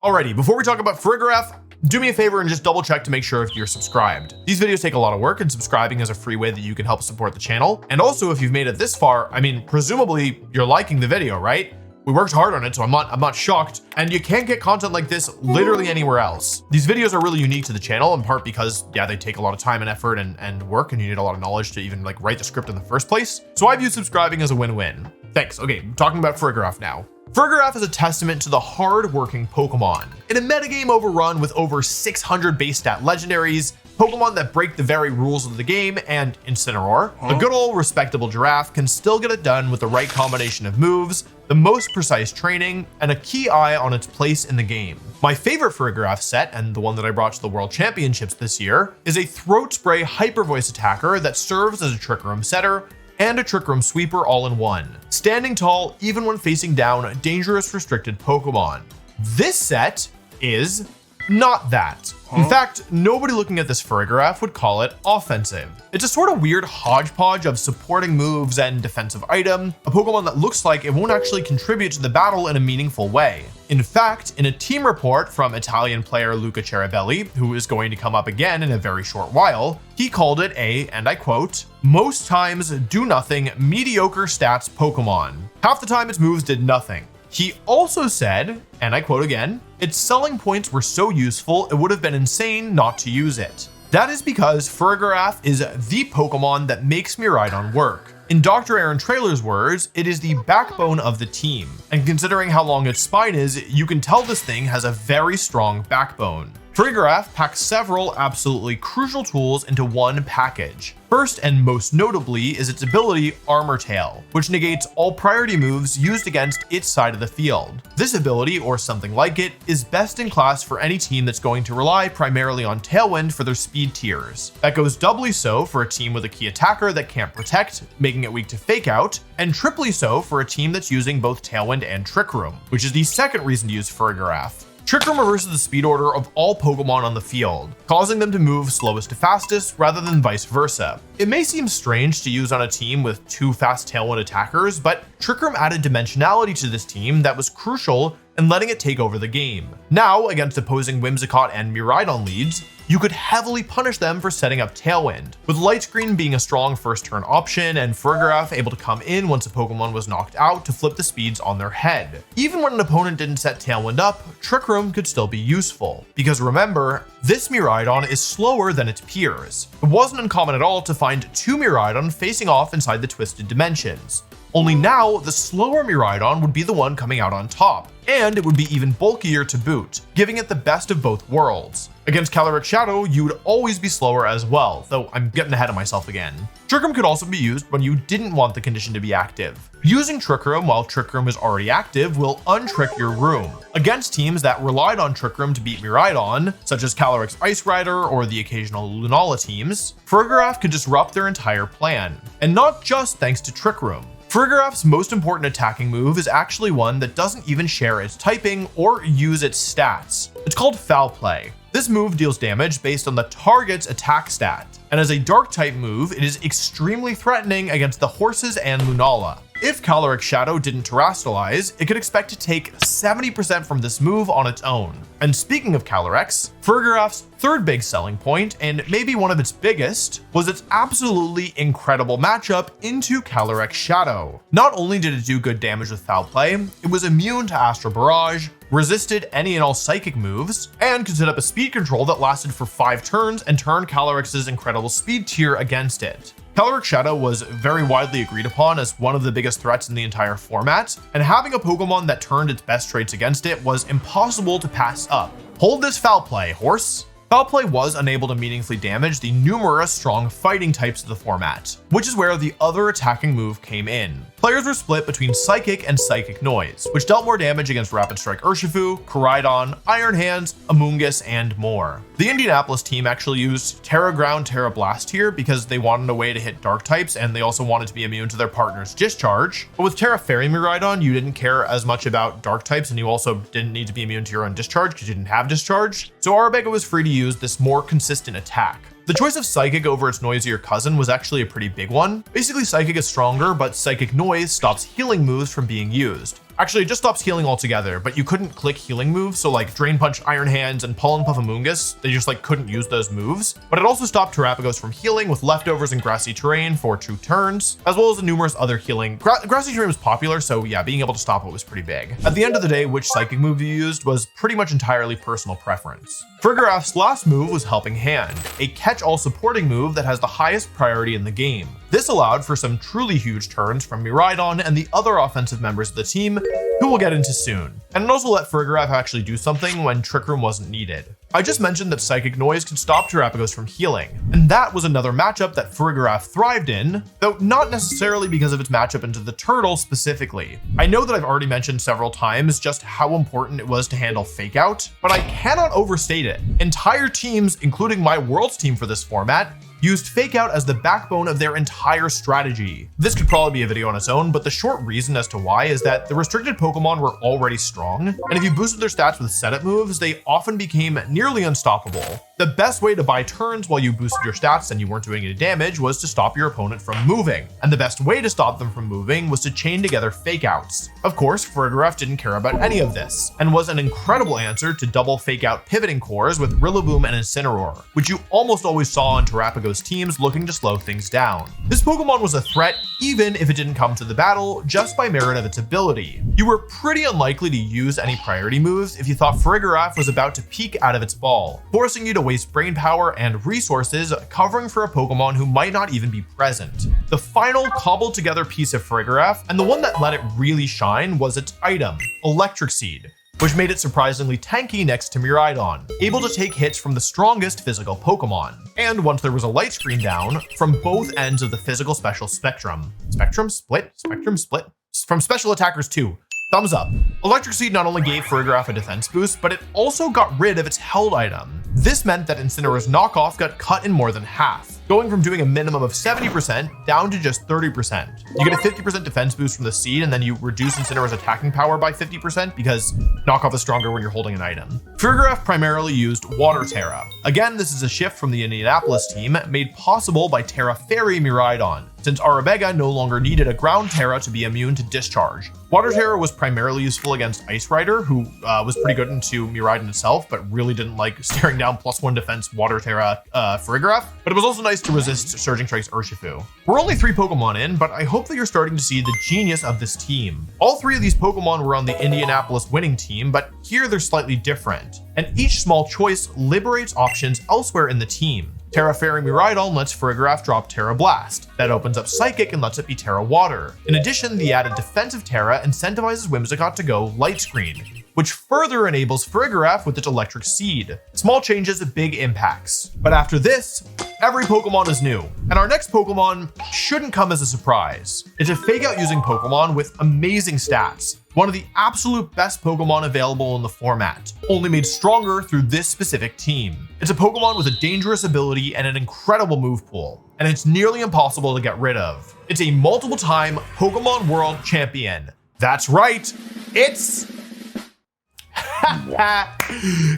Alrighty, before we talk about Farigiraf, do me a favor and just double check to make sure if you're subscribed. These videos take a lot of work, and subscribing is a free way that you can help support the channel. And also, if you've made it this far, I mean, presumably you're liking the video, right? We worked hard on it, so I'm not shocked. And you can't get content like this literally anywhere else. These videos are really unique to the channel, in part because, yeah, they take a lot of time and effort and work, and you need a lot of knowledge to even like write the script in the first place. So I view subscribing as a win-win. Thanks. Okay, talking about Farigiraf now. Farigiraf is a testament to the hard-working Pokemon. In a metagame overrun with over 600 base stat legendaries, Pokemon that break the very rules of the game, and Incineroar, a good old respectable giraffe can still get it done with the right combination of moves, the most precise training, and a key eye on its place in the game. My favorite Farigiraf set, and the one that I brought to the World Championships this year, is a Throat Spray Hyper Voice attacker that serves as a Trick Room setter and a Trick Room sweeper all in one, standing tall even when facing down dangerous restricted Pokemon. This set is not that. In fact, nobody looking at this Farigiraf would call it offensive. It's a sort of weird hodgepodge of supporting moves and defensive item, a Pokemon that looks like it won't actually contribute to the battle in a meaningful way. In fact, in a team report from Italian player Luca Ceribelli, who is going to come up again in a very short while, he called it a, and I quote, "most times do nothing, mediocre stats Pokemon. Half the time its moves did nothing." He also said, and I quote again, "its selling points were so useful it would have been insane not to use it." That is because Farigiraf is the Pokemon that makes Miraidon work. In Dr. Aaron Traylor's words, it is the backbone of the team. And considering how long its spine is, you can tell this thing has a very strong backbone. Farigiraf packs several absolutely crucial tools into one package. First and most notably is its ability Armor Tail, which negates all priority moves used against its side of the field. This ability, or something like it, is best in class for any team that's going to rely primarily on Tailwind for their speed tiers. That goes doubly so for a team with a key attacker that can't protect, making it weak to Fake Out, and triply so for a team that's using both Tailwind and Trick Room, which is the second reason to use Farigiraf. Trick Room reverses the speed order of all Pokemon on the field, causing them to move slowest to fastest rather than vice versa. It may seem strange to use on a team with two fast Tailwind attackers, but Trick Room added dimensionality to this team that was crucial in letting it take over the game. Now, against opposing Whimsicott and Miraidon leads, you could heavily punish them for setting up Tailwind, with Light Screen being a strong first turn option and Farigiraf able to come in once a Pokemon was knocked out to flip the speeds on their head. Even when an opponent didn't set Tailwind up, Trick Room could still be useful, because remember, this Miraidon is slower than its peers. It wasn't uncommon at all to find two Miraidon facing off inside the Twisted Dimensions. only now the slower Miraidon would be the one coming out on top, and it would be even bulkier to boot, giving it the best of both worlds. Against Calyrex Shadow, you would always be slower as well, though I'm getting ahead of myself again. Trick Room could also be used when you didn't want the condition to be active. Using Trick Room while Trick Room is already active will untrick your room. Against teams that relied on Trick Room to beat Miraidon, such as Calyrex Ice Rider or the occasional Lunala teams, Farigiraf could disrupt their entire plan, and not just thanks to Trick Room. Farigiraf's most important attacking move is actually one that doesn't even share its typing or use its stats. It's called Foul Play. This move deals damage based on the target's attack stat, and as a dark type move, it is extremely threatening against the horses and Lunala. If Calyrex Shadow didn't terrestrialize, it could expect to take 70% from this move on its own. And speaking of Calyrex, Farigiraf's third big selling point, and maybe one of its biggest, was its absolutely incredible matchup into Calyrex Shadow. Not only did it do good damage with Foul Play, it was immune to Astral Barrage, resisted any and all psychic moves, and could set up a speed control that lasted for 5 turns and turned Calyrex's incredible speed tier against it. Calyrex Shadow was very widely agreed upon as one of the biggest threats in the entire format, and having a Pokemon that turned its best traits against it was impossible to pass up. Hold this Foul Play, horse! Foul Play was unable to meaningfully damage the numerous strong fighting types of the format, which is where the other attacking move came in. Players were split between Psychic and Psychic Noise, which dealt more damage against Rapid Strike Urshifu, Miraidon, Iron Hands, Amoonguss, and more. The Indianapolis team actually used Tera Ground, Tera Blast here because they wanted a way to hit dark types, and they also wanted to be immune to their partner's discharge. But with Tera Fairy Miraidon, you didn't care as much about dark types, and you also didn't need to be immune to your own discharge because you didn't have discharge. So Arubega was free to use this more consistent attack. The choice of Psychic over its noisier cousin was actually a pretty big one. Basically, Psychic is stronger, but Psychic Noise stops healing moves from being used. Actually, it just stops healing altogether, but you couldn't click healing moves, so like Drain Punch, Iron Hands, and Pollen Puff Amoonguss, they just like couldn't use those moves. But it also stopped Terrapagos from healing with Leftovers and Grassy Terrain for 2 turns, as well as numerous other healing. Grassy Terrain was popular, so yeah, being able to stop it was pretty big. At the end of the day, which Psychic move you used was pretty much entirely personal preference. Farigiraf's last move was Helping Hand, a catch-all supporting move that has the highest priority in the game. This allowed for some truly huge turns from Miraidon and the other offensive members of the team, who we'll get into soon. And it also let Farigiraf actually do something when Trick Room wasn't needed. I just mentioned that Psychic Noise could stop Terrapagos from healing, and that was another matchup that Farigiraf thrived in, though not necessarily because of its matchup into the turtle specifically. I know that I've already mentioned several times just how important it was to handle Fake Out, but I cannot overstate it. Entire teams, including my Worlds team for this format, used Fake Out as the backbone of their entire strategy. This could probably be a video on its own, but the short reason as to why is that the restricted Pokemon were already strong, and if you boosted their stats with setup moves, they often became nearly unstoppable. The best way to buy turns while you boosted your stats and you weren't doing any damage was to stop your opponent from moving, and the best way to stop them from moving was to chain together Fake Outs. Of course, Farigiraf didn't care about any of this, and was an incredible answer to double Fake Out pivoting cores with Rillaboom and Incineroar, which you almost always saw on Terrapagos teams looking to slow things down. This Pokemon was a threat even if it didn't come to the battle just by merit of its ability. You were pretty unlikely to use any priority moves if you thought Farigiraf was about to peek out of its ball, forcing you to waste brain power and resources covering for a Pokemon who might not even be present. The final cobbled together piece of Farigiraf, and the one that let it really shine, was its item, Electric Seed, which made it surprisingly tanky next to Miraidon, able to take hits from the strongest physical Pokemon. And once there was a light screen down, from both ends of the physical special spectrum. Spectrum split? Spectrum split? From Special Attackers 2. Thumbs up. Electric Seed not only gave Farigiraf a defense boost, but it also got rid of its held item. This meant that Incineroar's knockoff got cut in more than half, going from doing a minimum of 70% down to just 30%. You get a 50% defense boost from the seed, and then you reduce Incineroar's attacking power by 50% because knockoff is stronger when you're holding an item. Farigiraf primarily used Water Tera. Again, this is a shift from the Indianapolis team made possible by Tera Fairy Miraidon, since Arubega no longer needed a ground Tera to be immune to discharge. Water Tera was primarily useful against Ice Rider, who was pretty good into Miraidon itself, but really didn't like staring down +1 defense Water Tera Farigiraf. But it was also nice tries to resist Surging Strike's Urshifu. We're only 3 Pokemon in, but I hope that you're starting to see the genius of this team. All 3 of these Pokemon were on the Indianapolis winning team, but here they're slightly different. And each small choice liberates options elsewhere in the team. Tera Miraidon lets Farigiraf drop Tera Blast. That opens up Psychic and lets it be Tera Water. In addition, the added defensive Tera incentivizes Whimsicott to go Light Screen, which further enables Farigiraf with its Electric Seed. Small changes, big impacts. But after this, every Pokemon is new. And our next Pokemon shouldn't come as a surprise. It's a fake out using Pokemon with amazing stats. One of the absolute best Pokemon available in the format, only made stronger through this specific team. It's a Pokemon with a dangerous ability and an incredible move pool, and it's nearly impossible to get rid of. It's a multiple-time Pokemon World Champion. That's right, it's...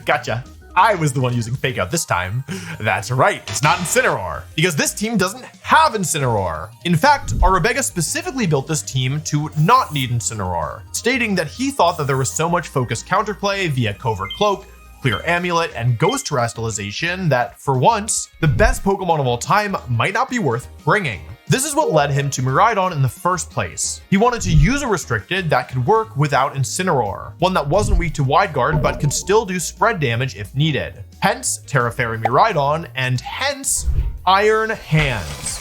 Gotcha. I was the one using Fake Out this time. That's right, it's not Incineroar, because this team doesn't have Incineroar. In fact, Arubega specifically built this team to not need Incineroar, stating that he thought that there was so much focused counterplay via Covert Cloak, Clear Amulet, and Ghost Terrestrialization that, for once, the best Pokemon of all time might not be worth bringing. This is what led him to Miraidon in the first place. He wanted to use a restricted that could work without Incineroar, one that wasn't weak to Wide Guard but could still do spread damage if needed. Hence Tera Miraidon, and hence Iron Hands.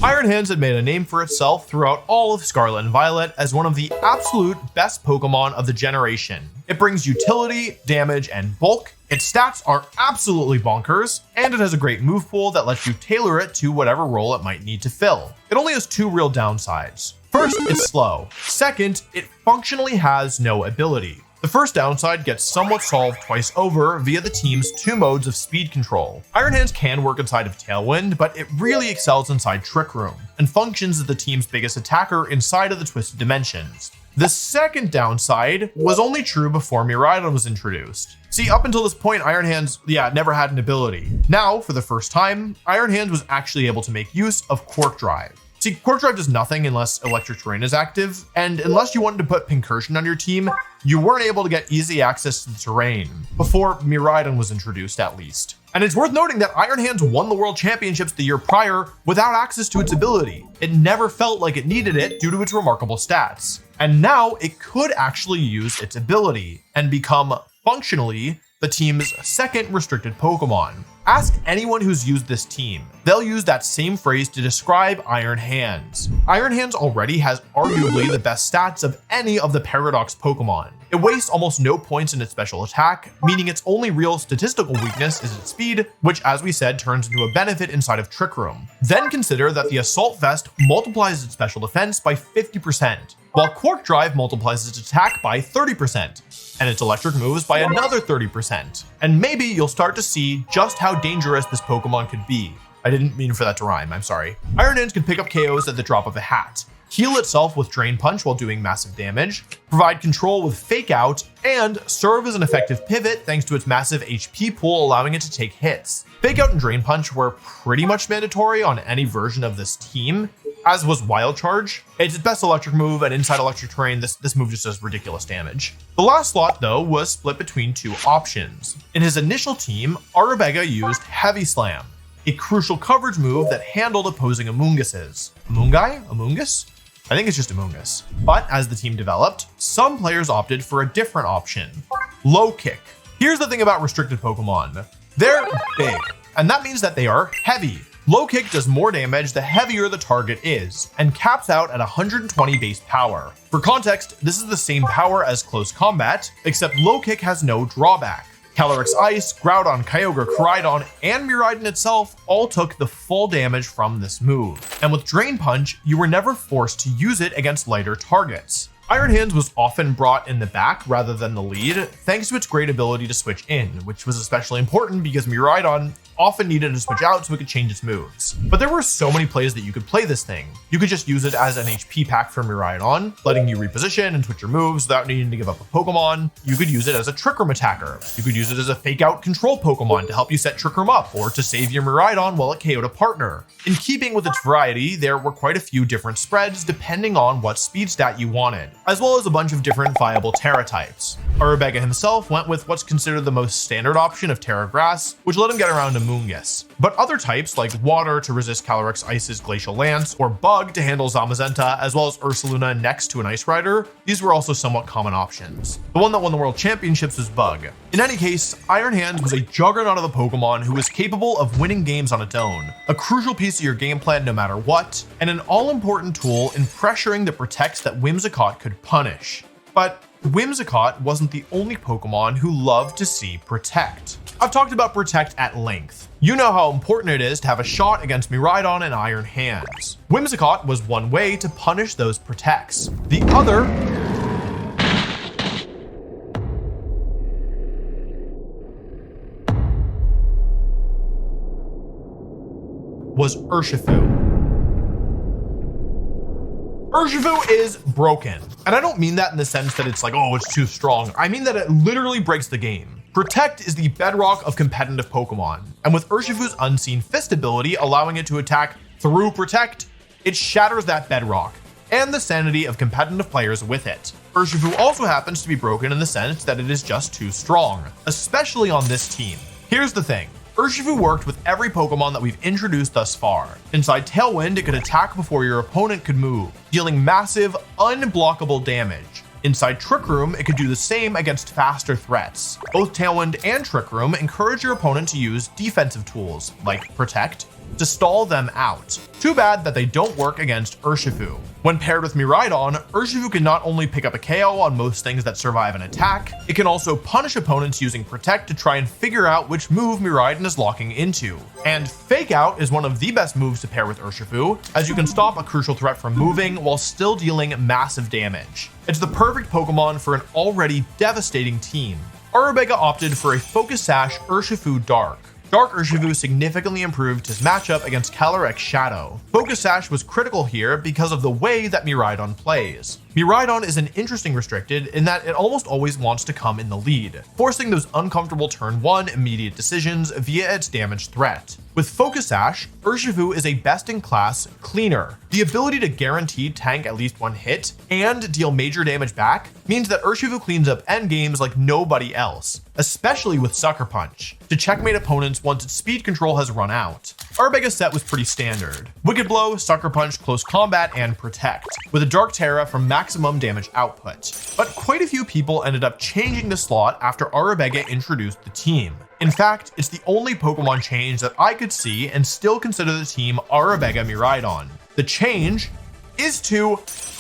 Iron Hands had made a name for itself throughout all of Scarlet and Violet as one of the absolute best Pokemon of the generation. It brings utility, damage, and bulk. Its stats are absolutely bonkers, and it has a great move pool that lets you tailor it to whatever role it might need to fill. It only has 2 real downsides. First, it's slow. Second, it functionally has no ability. The first downside gets somewhat solved twice over via the team's 2 modes of speed control. Iron Hands can work inside of Tailwind, but it really excels inside Trick Room, and functions as the team's biggest attacker inside of the Twisted Dimensions. The second downside was only true before Miraidon was introduced. See, up until this point, Iron Hands, never had an ability. Now, for the first time, Iron Hands was actually able to make use of Quark Drive. See, Quark Drive does nothing unless Electric Terrain is active, and unless you wanted to put Pincursion on your team, you weren't able to get easy access to the terrain, before Miraidon was introduced at least. And it's worth noting that Iron Hands won the World Championships the year prior without access to its ability. It never felt like it needed it due to its remarkable stats. And now it could actually use its ability and become, functionally, the team's second restricted Pokemon. Ask anyone who's used this team. They'll use that same phrase to describe Iron Hands. Iron Hands already has arguably the best stats of any of the Paradox Pokemon. It wastes almost no points in its special attack, meaning its only real statistical weakness is its speed, which, as we said, turns into a benefit inside of Trick Room. Then consider that the Assault Vest multiplies its special defense by 50%, while Quark Drive multiplies its attack by 30%, and its electric moves by another 30%. And maybe you'll start to see just how dangerous this Pokemon could be. I didn't mean for that to rhyme, I'm sorry. Iron Hands can pick up KOs at the drop of a hat, heal itself with Drain Punch while doing massive damage, provide control with Fake Out, and serve as an effective pivot thanks to its massive HP pool allowing it to take hits. Fake Out and Drain Punch were pretty much mandatory on any version of this team, as was Wild Charge. It's its best electric move, and inside Electric Terrain, this move just does ridiculous damage. The last slot, though, was split between 2 options. In his initial team, Arubega used Heavy Slam, a crucial coverage move that handled opposing Amoonguses. Amoongus? I think it's just Amoongus. But as the team developed, some players opted for a different option, Low Kick. Here's the thing about restricted Pokemon. They're big, and that means that they are heavy. Low Kick does more damage the heavier the target is, and caps out at 120 base power. For context, this is the same power as Close Combat, except Low Kick has no drawback. Calyrex Ice, Groudon, Kyogre, Koraidon, and Miraidon itself all took the full damage from this move. And with Drain Punch, you were never forced to use it against lighter targets. Iron Hands was often brought in the back rather than the lead, thanks to its great ability to switch in, which was especially important because Miraidon often needed to switch out so it could change its moves. But there were so many plays that you could play this thing. You could just use it as an HP pack for Miraidon, letting you reposition and switch your moves without needing to give up a Pokemon. You could use it as a Trick Room attacker. You could use it as a fake out control Pokemon to help you set Trick Room up or to save your Miraidon while it KO'd a partner. In keeping with its variety, there were quite a few different spreads depending on what speed stat you wanted, as well as a bunch of different viable Tera types. Arubega himself went with what's considered the most standard option of Tera Grass, which let him get around Amoonguss. But other types like Water to resist Calyrex Ice's Glacial Lance, or Bug to handle Zamazenta, as well as Ursaluna next to an Ice Rider, these were also somewhat common options. The one that won the World Championships was Bug. In any case, Iron Hands was a juggernaut of a Pokemon who was capable of winning games on its own, a crucial piece of your game plan no matter what, and an all-important tool in pressuring the Protects that Whimsicott could punish. But Whimsicott wasn't the only Pokemon who loved to see Protect. I've talked about Protect at length. You know how important it is to have a shot against Miraidon and Iron Hands. Whimsicott was one way to punish those Protects. The other was Urshifu. Urshifu is broken. And I don't mean that in the sense that it's like, oh, it's too strong. I mean that it literally breaks the game. Protect is the bedrock of competitive Pokemon. And with Urshifu's Unseen Fist ability allowing it to attack through Protect, it shatters that bedrock and the sanity of competitive players with it. Urshifu also happens to be broken in the sense that it is just too strong, especially on this team. Here's the thing. Urshifu worked with every Pokemon that we've introduced thus far. Inside Tailwind, it could attack before your opponent could move, dealing massive, unblockable damage. Inside Trick Room, it could do the same against faster threats. Both Tailwind and Trick Room encourage your opponent to use defensive tools, like Protect, to stall them out. Too bad that they don't work against Urshifu. When paired with Miraidon, Urshifu can not only pick up a KO on most things that survive an attack, it can also punish opponents using Protect to try and figure out which move Miraidon is locking into. And Fake Out is one of the best moves to pair with Urshifu, as you can stop a crucial threat from moving while still dealing massive damage. It's the perfect Pokemon for an already devastating team. Arubega opted for a Focus Sash Urshifu Dark. Dark Urshifu significantly improved his matchup against Calyrex Shadow. Focus Sash was critical here because of the way that Miraidon plays. Miraidon is an interesting restricted in that it almost always wants to come in the lead, forcing those uncomfortable turn 1 immediate decisions via its damage threat. With Focus Sash, Urshifu is a best-in-class cleaner. The ability to guaranteed tank at least one hit and deal major damage back means that Urshifu cleans up endgames like nobody else, especially with Sucker Punch, to checkmate opponents once its speed control has run out. Arubega's set was pretty standard. Wicked Blow, Sucker Punch, Close Combat, and Protect, with a Dark Tera for maximum damage output. But quite a few people ended up changing the slot after Arubega introduced the team. In fact, it's the only Pokemon change that I could see and still consider the team Arubega Miraidon. The change is to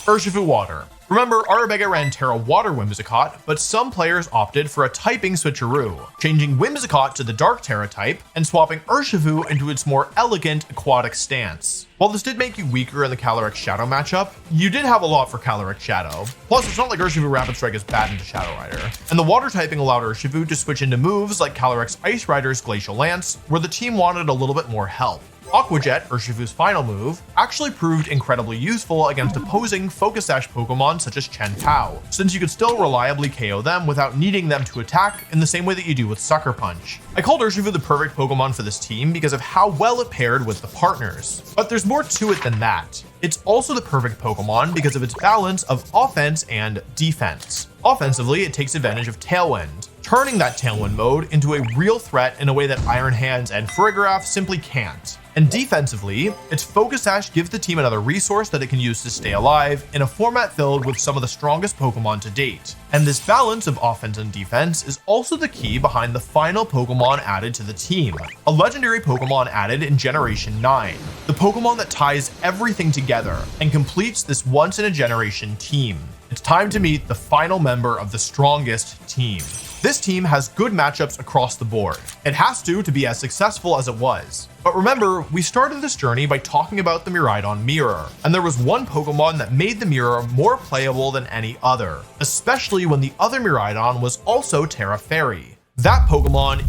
Urshifu Water. Remember, Arubega ran Tera Water Whimsicott, but some players opted for a typing switcheroo, changing Whimsicott to the Dark Tera type and swapping Urshifu into its more elegant aquatic stance. While this did make you weaker in the Calyrex Shadow matchup, you did have a lot for Calyrex Shadow. Plus, it's not like Urshifu Rapid Strike is bad into Shadow Rider. And the Water typing allowed Urshifu to switch into moves like Calyrex Ice Rider's Glacial Lance, where the team wanted a little bit more help. Aqua Jet, Urshifu's final move, actually proved incredibly useful against opposing Focus Sash Pokemon such as Chen Pao, since you could still reliably KO them without needing them to attack in the same way that you do with Sucker Punch. I called Urshifu the perfect Pokemon for this team because of how well it paired with the partners. But there's more to it than that. It's also the perfect Pokemon because of its balance of offense and defense. Offensively, it takes advantage of Tailwind, turning that Tailwind mode into a real threat in a way that Iron Hands and Farigiraf simply can't. And defensively, its Focus Sash gives the team another resource that it can use to stay alive in a format filled with some of the strongest Pokemon to date. And this balance of offense and defense is also the key behind the final Pokemon added to the team, a legendary Pokemon added in Generation 9, the Pokemon that ties everything together and completes this once-in-a-generation team. It's time to meet the final member of the strongest team. This team has good matchups across the board. It has to be as successful as it was. But remember, we started this journey by talking about the Miraidon mirror, and there was one Pokemon that made the mirror more playable than any other, especially when the other Miraidon was also Tera Fairy. That Pokemon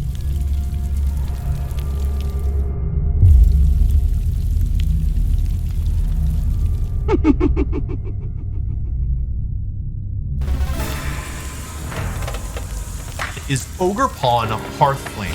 is Ogerpon hearthflame.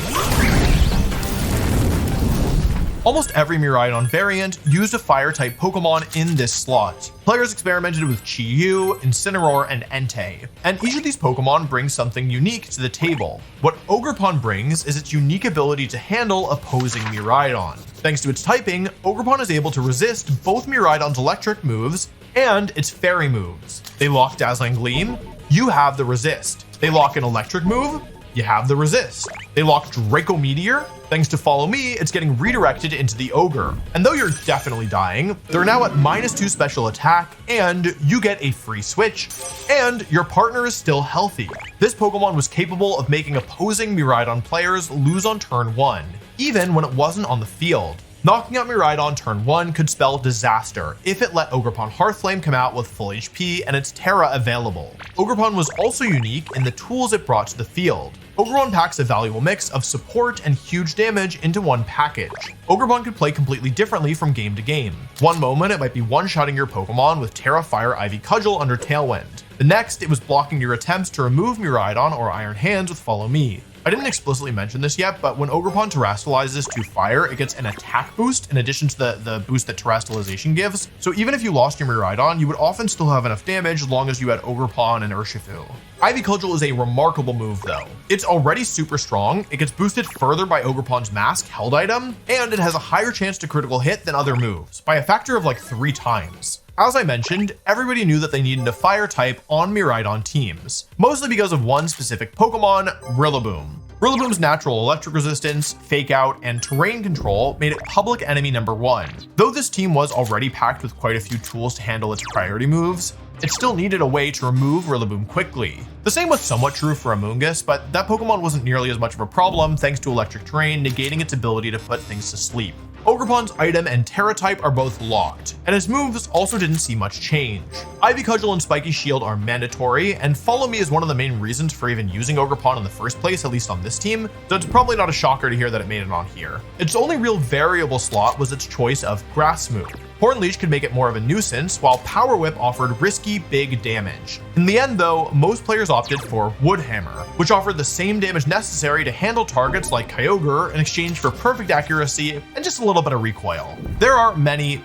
Almost every Miraidon variant used a fire-type Pokemon in this slot. Players experimented with Chi-Yu, Incineroar, and Entei, and each of these Pokemon brings something unique to the table. What Ogerpon brings is its unique ability to handle opposing Miraidon. Thanks to its typing, Ogerpon is able to resist both Miraidon's electric moves and its fairy moves. They lock Dazzling Gleam, you have the resist. They lock an electric move, you have the resist. They lock Draco Meteor. Thanks to Follow Me, it's getting redirected into the Ogre. And though you're definitely dying, they're now at -2 special attack, and you get a free switch, and your partner is still healthy. This Pokemon was capable of making opposing Miraidon players lose on turn 1, even when it wasn't on the field. Knocking out Miraidon turn 1 could spell disaster if it let Ogerpon Hearthflame come out with full HP and its Tera available. Ogerpon was also unique in the tools it brought to the field. Ogerpon packs a valuable mix of support and huge damage into one package. Ogerpon could play completely differently from game to game. One moment it might be one-shotting your Pokemon with Tera Fire Ivy Cudgel under Tailwind. The next it was blocking your attempts to remove Miraidon or Iron Hands with Follow Me. I didn't explicitly mention this yet, but when Ogerpon terastallizes to fire, it gets an attack boost in addition to the boost that terastallization gives. So even if you lost your Miraidon, you would often still have enough damage as long as you had Ogerpon and Urshifu. Ivy Cudgel is a remarkable move though. It's already super strong, it gets boosted further by Ogerpon's mask held item, and it has a higher chance to critical hit than other moves, by a factor of like 3 times. As I mentioned, everybody knew that they needed a fire type on Miraidon teams, mostly because of one specific Pokemon, Rillaboom. Rillaboom's natural electric resistance, fake out, and terrain control made it public enemy number 1. Though this team was already packed with quite a few tools to handle its priority moves, it still needed a way to remove Rillaboom quickly. The same was somewhat true for Amoonguss, but that Pokemon wasn't nearly as much of a problem thanks to electric terrain negating its ability to put things to sleep. Ogerpon's item and Tera type are both locked, and his moves also didn't see much change. Ivy Cudgel and Spiky Shield are mandatory, and Follow Me is one of the main reasons for even using Ogerpon in the first place, at least on this team, so it's probably not a shocker to hear that it made it on here. Its only real variable slot was its choice of Grass move. Horn Leech could make it more of a nuisance, while Power Whip offered risky, big damage. In the end though, most players opted for Wood Hammer, which offered the same damage necessary to handle targets like Kyogre in exchange for perfect accuracy and just a little bit of recoil. There are many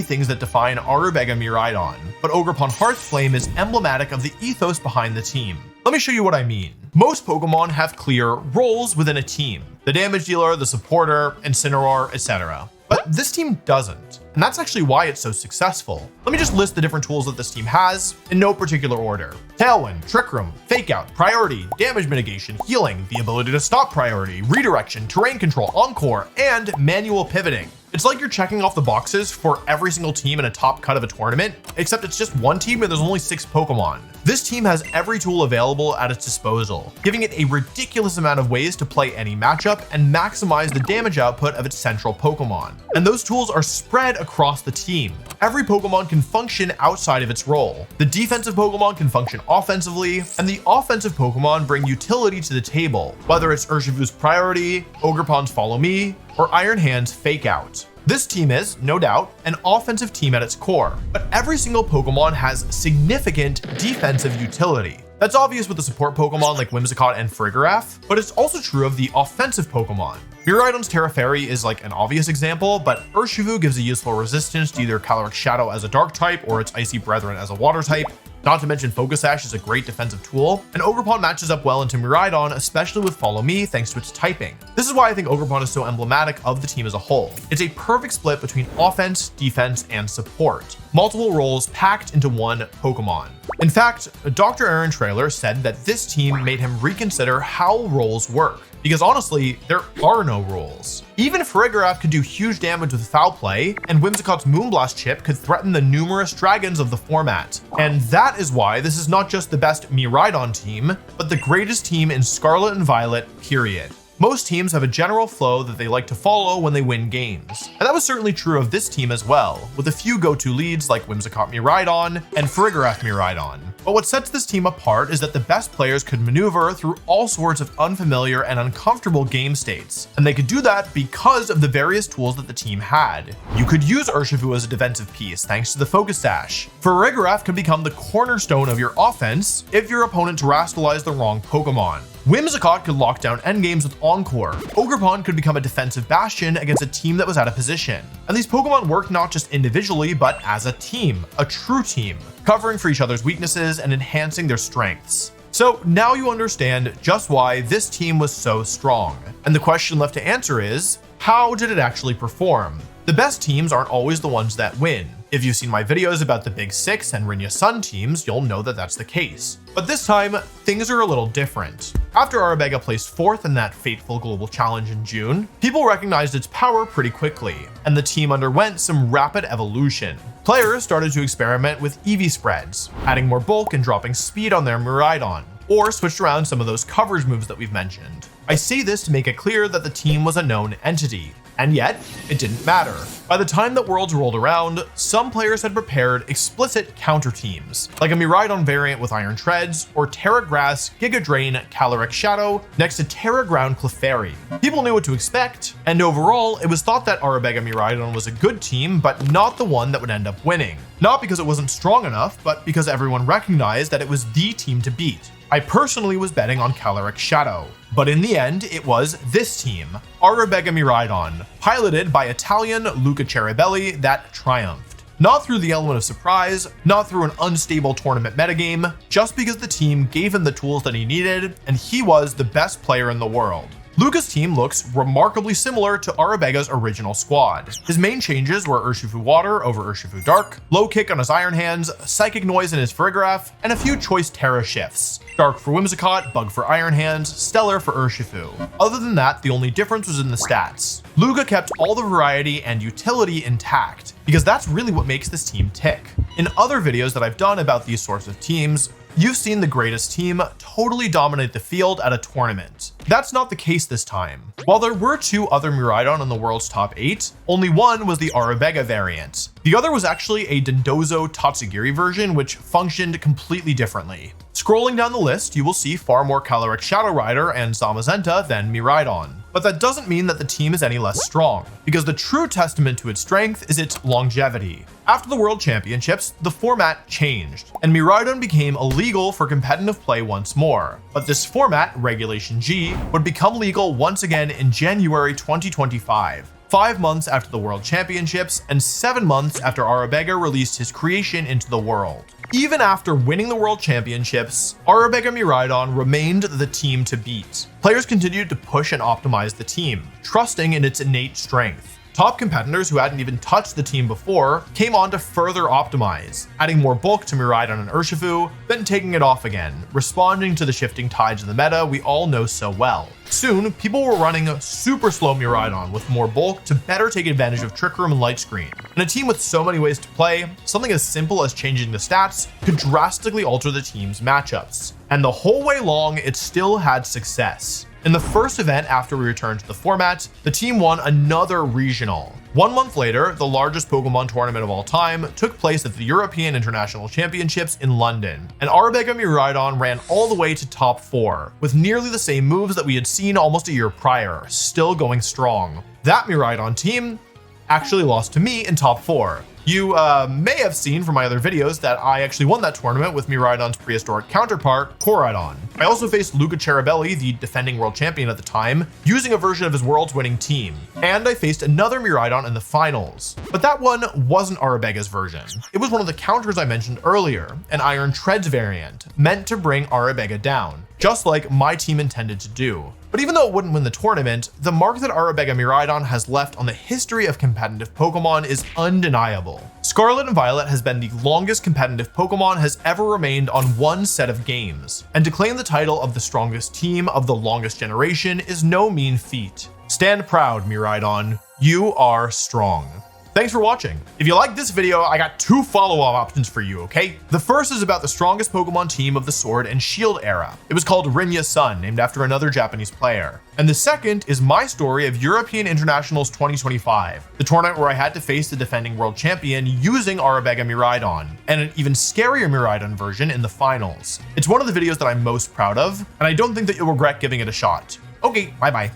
things that define Arubega Miraidon, but Ogerpon Hearthflame is emblematic of the ethos behind the team. Let me show you what I mean. Most Pokemon have clear roles within a team: the damage dealer, the supporter, Incineroar, etc. But this team doesn't, and that's actually why it's so successful. Let me just list the different tools that this team has in no particular order: Tailwind, Trick Room, Fake Out, Priority, Damage Mitigation, Healing, the ability to stop Priority, Redirection, Terrain Control, Encore, and Manual Pivoting. It's like you're checking off the boxes for every single team in a top cut of a tournament, except it's just one team and there's only 6 Pokemon. This team has every tool available at its disposal, giving it a ridiculous amount of ways to play any matchup and maximize the damage output of its central Pokemon. And those tools are spread across the team. Every Pokemon can function outside of its role. The defensive Pokemon can function offensively, and the offensive Pokemon bring utility to the table, whether it's Urshifu's Priority, Ogerpon's Follow Me, or Iron Hand's Fake Out. This team is, no doubt, an offensive team at its core, but every single Pokemon has significant defensive utility. That's obvious with the support Pokemon like Whimsicott and Farigiraf, but it's also true of the offensive Pokemon. Miraidon's Tera Fairy is like an obvious example, but Urshifu gives a useful resistance to either Caloric Shadow as a dark type or its Icy Brethren as a water type. Not to mention Focus Sash is a great defensive tool, and Ogerpon matches up well into Miraidon, especially with Follow Me thanks to its typing. This is why I think Ogerpon is so emblematic of the team as a whole. It's a perfect split between offense, defense, and support. Multiple roles packed into one Pokemon. In fact, Dr. Aaron Traylor said that this team made him reconsider how roles work. because honestly, there are no rules. Even Farigiraf could do huge damage with foul play, and Whimsicott's Moonblast chip could threaten the numerous dragons of the format. And that is why this is not just the best Miraidon team, but the greatest team in Scarlet and Violet, period. Most teams have a general flow that they like to follow when they win games. And that was certainly true of this team as well, with a few go-to leads like Whimsicott Miraidon and Farigiraf Miraidon. But what sets this team apart is that the best players could maneuver through all sorts of unfamiliar and uncomfortable game states, and they could do that because of the various tools that the team had. You could use Urshifu as a defensive piece thanks to the Focus Dash. Farigiraf could become the cornerstone of your offense if your opponent terastallized the wrong Pokemon. Whimsicott could lock down endgames with Encore. Ogerpon could become a defensive bastion against a team that was out of position. And these Pokemon work not just individually, but as a team, a true team, covering for each other's weaknesses and enhancing their strengths. So now you understand just why this team was so strong. And the question left to answer is, how did it actually perform? The best teams aren't always the ones that win. If you've seen my videos about the Big Six and Rinya Sun teams, you'll know that that's the case. But this time, things are a little different. After Arubega placed 4th in that fateful global challenge in June, people recognized its power pretty quickly, and the team underwent some rapid evolution. Players started to experiment with EV spreads, adding more bulk and dropping speed on their Miraidon, or switched around some of those coverage moves that we've mentioned. I say this to make it clear that the team was a known entity. And yet, it didn't matter. By the time that Worlds rolled around, some players had prepared explicit counter teams, like a Miraidon variant with Iron Treads, or Tera Grass, Giga Drain, Calyrex Shadow, next to Tera Ground Clefairy. People knew what to expect, and overall, it was thought that Arubega Miraidon was a good team, but not the one that would end up winning. Not because it wasn't strong enough, but because everyone recognized that it was the team to beat. I personally was betting on Calyrex Shadow, but in the end, it was this team, Arubega Miraidon, piloted by Italian Luca Ceribelli, that triumphed. Not through the element of surprise, not through an unstable tournament metagame, just because the team gave him the tools that he needed, and he was the best player in the world. Luca's team looks remarkably similar to Arubega's original squad. His main changes were Urshifu Water over Urshifu Dark, Low Kick on his Iron Hands, Psychic Noise in his Farigiraf, and a few choice Tera shifts. Dark for Whimsicott, Bug for Iron Hands, Stellar for Urshifu. Other than that, the only difference was in the stats. Luca kept all the variety and utility intact, because that's really what makes this team tick. In other videos that I've done about these sorts of teams, you've seen the greatest team totally dominate the field at a tournament. That's not the case this time. While there were 2 other Miraidon in the world's top 8, only one was the Arubega variant. The other was actually a Dendozo Tatsugiri version, which functioned completely differently. Scrolling down the list, you will see far more Calyrex Shadow Rider and Zamazenta than Miraidon. But that doesn't mean that the team is any less strong, because the true testament to its strength is its longevity. After the World Championships, the format changed, and Miraidon became illegal for competitive play once more. But this format, Regulation G, would become legal once again in January 2025. 5 months after the World Championships, and 7 months after Arubega released his creation into the world. Even after winning the World Championships, Arubega Miraidon remained the team to beat. Players continued to push and optimize the team, trusting in its innate strength. Top competitors who hadn't even touched the team before came on to further optimize, adding more bulk to Miraidon and Urshifu, then taking it off again, responding to the shifting tides of the meta we all know so well. Soon, people were running super slow Miraidon with more bulk to better take advantage of Trick Room and Light Screen. In a team with so many ways to play, something as simple as changing the stats could drastically alter the team's matchups. And the whole way long, it still had success. In the first event after we returned to the format, the team won another regional. 1 month later, the largest Pokemon tournament of all time took place at the European International Championships in London, and Arubega Miraidon ran all the way to top 4, with nearly the same moves that we had seen almost a year prior, still going strong. That Miraidon team actually lost to me in top 4. You may have seen from my other videos that I actually won that tournament with Miraidon's prehistoric counterpart, Koraidon. I also faced Luca Ceribelli, the defending world champion at the time, using a version of his world's winning team. And I faced another Miraidon in the finals. But that one wasn't Arubega's version. It was one of the counters I mentioned earlier, an Iron Treads variant, meant to bring Arubega down, just like my team intended to do. But even though it wouldn't win the tournament, the mark that Arubega Miraidon has left on the history of competitive Pokemon is undeniable. Scarlet and Violet has been the longest competitive Pokemon has ever remained on one set of games, and to claim the title of the strongest team of the longest generation is no mean feat. Stand proud, Miraidon. You are strong. Thanks for watching. If you liked this video, I got 2 follow-up options for you, okay? The first is about the strongest Pokemon team of the Sword and Shield era. It was called Rinya's Sun, named after another Japanese player. And the second is my story of European Internationals 2025, the tournament where I had to face the defending world champion using Arubega Miraidon, and an even scarier Miraidon version in the finals. It's one of the videos that I'm most proud of, and I don't think that you'll regret giving it a shot. Okay, bye-bye.